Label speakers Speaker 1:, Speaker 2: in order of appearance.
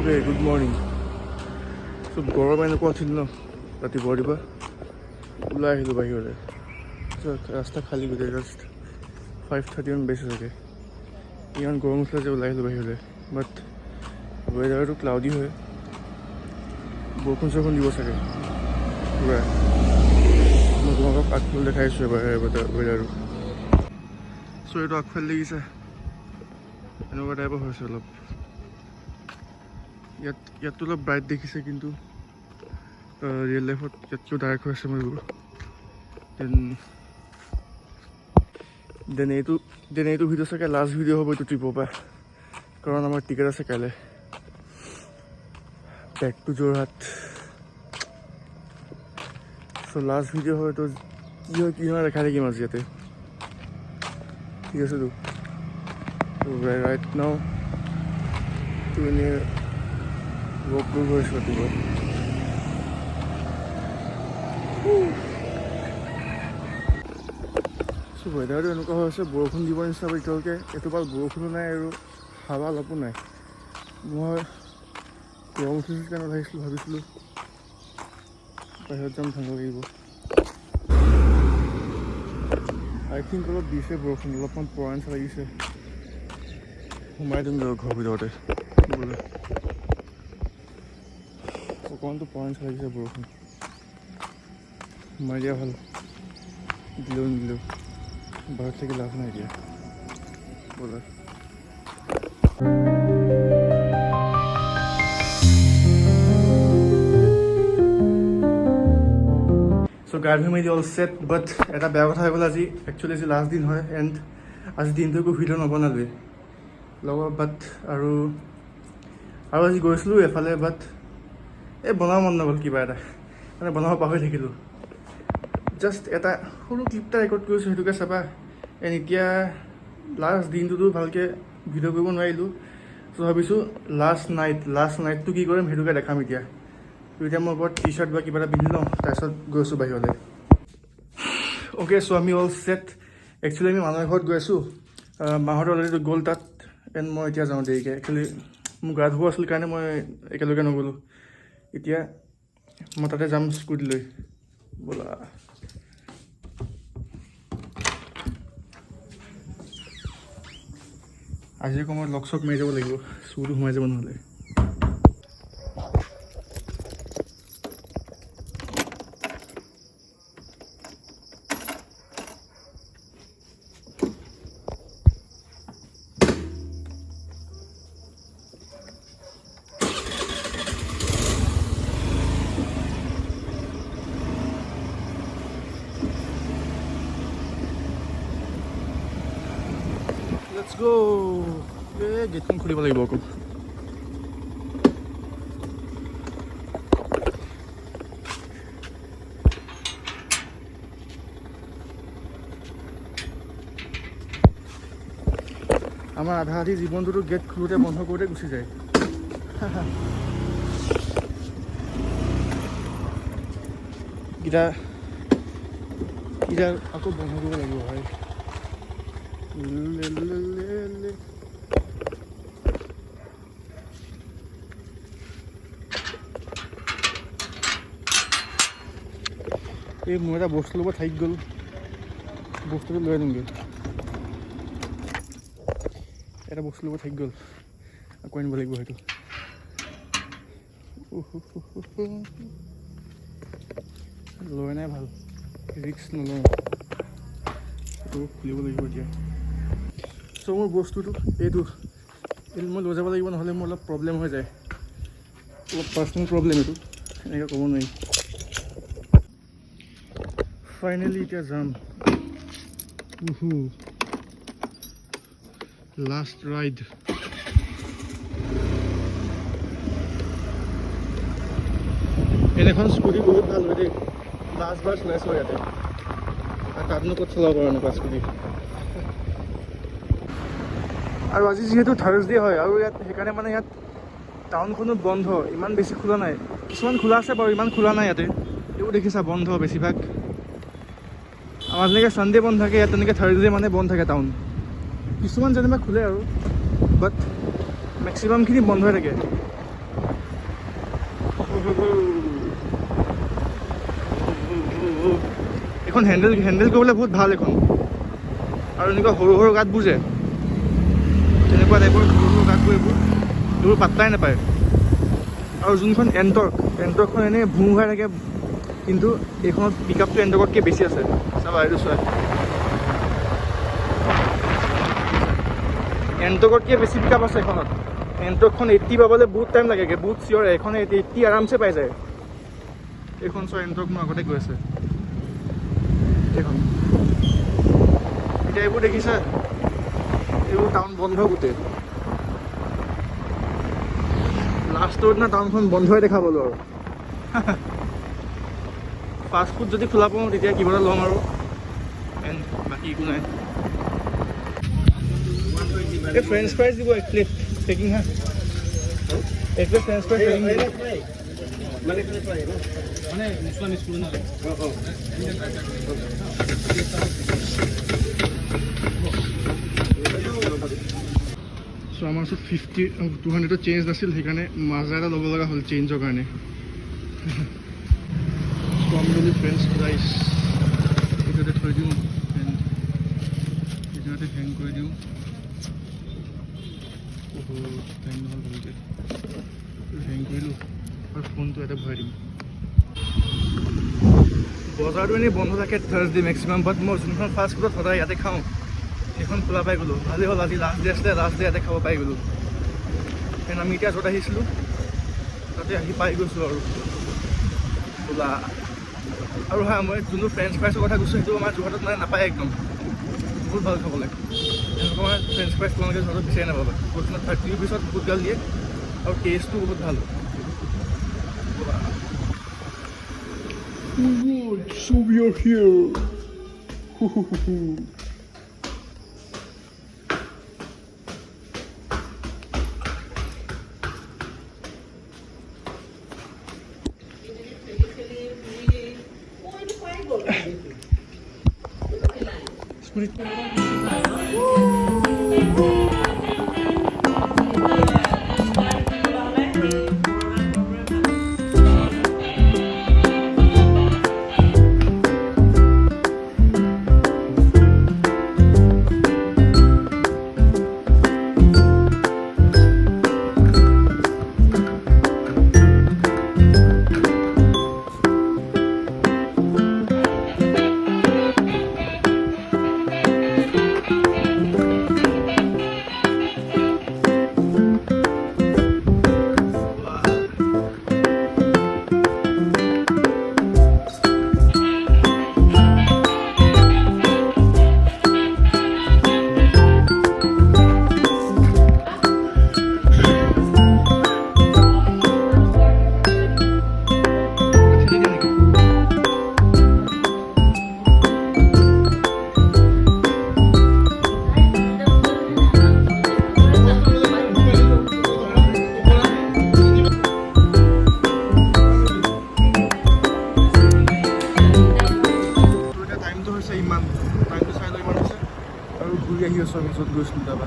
Speaker 1: Okay good morning. চব গৰম এনেকুৱা আছিল ন ৰাতিপুৱা ওলাই আহিলোঁ বাহিৰলৈ। ৰাস্তা খালী গোটেই জাষ্ট 5:30 বেছি চাগে। ইমান গৰম উঠিলে যে ওলাই আহিলোঁ বাহিৰলৈ। বাট ৱেডাৰটো ক্লাউডি হয়, বৰষুণ চৰষুণ দিব চাগে পূৰা। মই তোমালোকক আগফালে দেখাইছোঁ এবাৰ ৱেডাৰটো। চ' এইটো আগফালে দেখিছে এনেকুৱা টাইপৰ হৈছে অলপ। ইয়াততো অলপ ব্ৰাইট দেখিছে, কিন্তু ৰিয়েল লাইফত ইয়াতকৈও ডাৰ্ক হৈ আছে মোৰ এইবোৰ। দেন এইটো ভিডিঅ' চাগে লাষ্ট ভিডিঅ' হ'ব এইটো ট্ৰিপৰ পৰা, কাৰণ আমাৰ টিকেট আছে কাইলৈ back to Jorhat. So' last video' হয়তো কি হয় দেখাই থাকিম আজি ইয়াতে, ঠিক আছেতো। ৰাইট নাও তো এনেই ৱক কৰিব গৈছোঁ ৰাতিপুৱা। চ' ৱেডাৰটো এনেকুৱা হৈ আছে, বৰষুণ দিব নিচিনা এতিয়ালৈকে এটোপাল বৰষুণো নাই আৰু হাৱা অলপো নাই। মই গৰম উঠিছিল কাৰণে ভাবিছিলোঁ বাহিৰত যাম, ঠাণ্ডা লাগিব। আই থিংক অলপ দিছে বৰষুণ, অলপমান পৰা নিচিনা লাগিছে। সোমাই দিম ঘৰৰ ভিতৰতে বোলে, অকণমানটো পৰা নিচিনা লাগিছে বৰষুণ। সোমাই দিয়া ভাল, দিলেও নিদিলেও বাহিৰত থাকি লাভ নাই এতিয়া বোলে। চ' গা ধুই মেলি অল ছেট। বাট এটা বেয়া কথা হৈ গ'ল, আজি একচুৱেলি লাষ্ট দিন হয় এণ্ড আজি দিনটো একো ভিডিঅ' নবনালোৱে লগত। বাট আৰু আজি গৈছিলোঁ এফালে, বাট বনাব মন নগ'ল কিবা এটা, মানে বনাব পাহৰি থাকিলোঁ। জাষ্ট এটা সৰু ক্লিপ এটা ৰেকৰ্ড কৰিছোঁ, সেইটোকে চাবা। এণ্ড এতিয়া লাষ্ট দিনটোতো ভালকৈ ভিডিঅ' কৰিব নোৱাৰিলোঁ। চ' ভাবিছোঁ লাষ্ট নাইটটো কি কৰিম সেইটোকে দেখাম এতিয়া। ত' এতিয়া মই ওপৰত টি চাৰ্ট বা কিবা এটা পিন্ধি লওঁ, তাৰপিছত গৈছোঁ বাহিৰলৈ। অ'কে, চ' আমি অল ছেট। একচুৱেলি আমি মানুহৰ ঘৰত গৈ আছোঁ, মাহঁতে অলৰেডি গ'ল তাত। এণ্ড মই এতিয়া যাওঁ দেৰিকৈ। একচুৱেলি মোৰ গা ধুব আছিল কাৰণে মই একেলগে নগ'লোঁ। এতিয়া মই তাতে যাম স্কুটি লৈ, ব'লা। আজি আকৌ মই লক চক মাৰি যাব লাগিব, চুৰটো সোমাই যাব নহ'লে। লেটছ গো। গেটখন খুলিব লাগিব আকৌ। আমাৰ আধা আধি জীৱনটোতো গেট খোলোতে বন্ধ কৰোঁতে গুচি যায়। ইটা আকৌ বন্ধ কৰিব লাগিব হয়। এই মোৰ এটা বস্তু ল'ব থাকি গ'ল, বস্তুটো লৈ আনোগৈ। এটা বস্তু ল'ব থাকি গ'ল, আকৌ আনিব লাগিব সেইটো। লৈ নাই ভাল, ৰিক্স নলওঁ। সেইটো খুলিব লাগিব এতিয়া। চ' মোৰ বস্তুটো এইটো মই লৈ যাব লাগিব, নহ'লে মোৰ অলপ প্ৰব্লেম হৈ যায়, অলপ পাৰ্চনেল প্ৰব্লেম এইটো, এনেকৈ ক'ব নোৱাৰি। ফাইনেলি এতিয়া যাম। Last ride. এনেখন স্কুটি বহুত ভাল হয় দেই, লাষ্ট বাৰ চলাইছোঁ ইয়াতে, আৰু তাতনো ক'ত চলাব পাৰোঁ এনেকুৱা স্কুটি। আৰু আজি যিহেতু থাৰ্ছডে হয়, আৰু ইয়াত সেইকাৰণে মানে ইয়াত টাউনখনো বন্ধ, ইমান বেছি খোলা নাই। কিছুমান খোলা আছে বাৰু, ইমান খোলা নাই ইয়াতে। এইবোৰ দেখিছা বন্ধ বেছিভাগ। আমাৰ যেনেকৈ ছানডে বন্ধ থাকে, ইয়াত তেনেকৈ থাৰ্ছডে মানে বন্ধ থাকে টাউন। কিছুমান যেনিবা খোলে আৰু, বাট মেক্সিমামখিনি বন্ধ হৈ থাকে। এখন হেণ্ডেল কৰিবলৈ বহুত ভাল এখন। আৰু এনেকুৱা সৰু সৰু গাঁতবোৰ যে তেনেকুৱা টাইপৰ সৰু সৰু গাঁতবোৰ এইবোৰ পাত্তাই নাপায়। আৰু যোনখন এণ্টৰ্কখন এনেই ভুঁ হৈ থাকে, কিন্তু এইখনত পিক আপটো এণ্টৰ্কতকৈ বেছি আছে। চাবা এইটো চোৱা, এণ্টৰ্কতকৈ বেছি পিক আপ আছে এইখনত। এণ্টৰ্কখন 80 পাবলৈ বহুত টাইম লাগেগৈ, বহুত চিয়'ৰ। এইখন 80 আৰামছে পাই যায়। এইখন চোৱা, এণ্টৰ্ক মোৰ আগতে গৈ আছে এইখন। এতিয়া এইবোৰ দেখিছা, এইবোৰ টাউন বন্ধ গোটেই। লাষ্টৰ দিনা টাউনখন বন্ধই দেখা পালোঁ আৰু। ফাষ্ট ফুড যদি খোলা পাওঁ তেতিয়া কিবা এটা ল'ম আৰু, এণ্ড বাকী একো নাই। এই ফ্ৰেঞ্চ ফ্ৰাইজ দিব এক প্লেট পেকিং হা, এক প্লেট ফ্ৰেঞ্চ ফ্ৰাইজ পেকিং। চ' আমাৰ ওচৰত 200 চেঞ্জ নাছিল, সেইকাৰণে মাজা এটা ল'ব লগা হ'ল চেঞ্জৰ কাৰণে। ষ্ট্ৰবেৰী ফ্ৰেঞ্চ ফ্ৰাইজ এইটোতে থৈ দিওঁ, এইটোতে হেং কৰি দিওঁ। টাইম নহ'ল ভালকৈ হেং কৰিলোঁ আৰু ফোনটো ইয়াতে ভৰাই দিম। বজাৰটো এনেই বন্ধ থাকে থাৰ্ছডে মেক্সিমাম, বাট মই যোনখন ফাষ্ট ফুডত সদায় ইয়াতে খাওঁ সেইখন খোলা পাই গ'লোঁ। ভালেই হ'ল, আজি লাষ্ট ডে আছিলে, লাষ্ট ডে ইয়াতে খাব পাই গ'লোঁ। এণ্ড আমি এতিয়া য'ত আহিছিলোঁ তাতে আহি পাই গৈছোঁ আৰু খোলা। আৰু হা, মই যোনটো ফ্ৰেঞ্চ ফ্ৰাইজৰ কথা কৈছোঁ সেইটো আমাৰ যোৰহাটত মানে নাপায় একদম, বহুত ভাল খাবলৈ। এনেকুৱা মানে ফ্ৰেঞ্চ ফ্ৰাইজ তোমালোকে যোৰহাটত বিচাৰি নাপাবা। বস্তুটো 30 ৰুপিছত বহুত গাল দিয়ে আৰু টেষ্টটো বহুত ভাল। So we are here. টাইমটো চাই লৈ ইমান হৈছে আৰু ঘূৰি আহি আছোঁ আমি য'ত গৈছিলোঁ তাৰপৰা।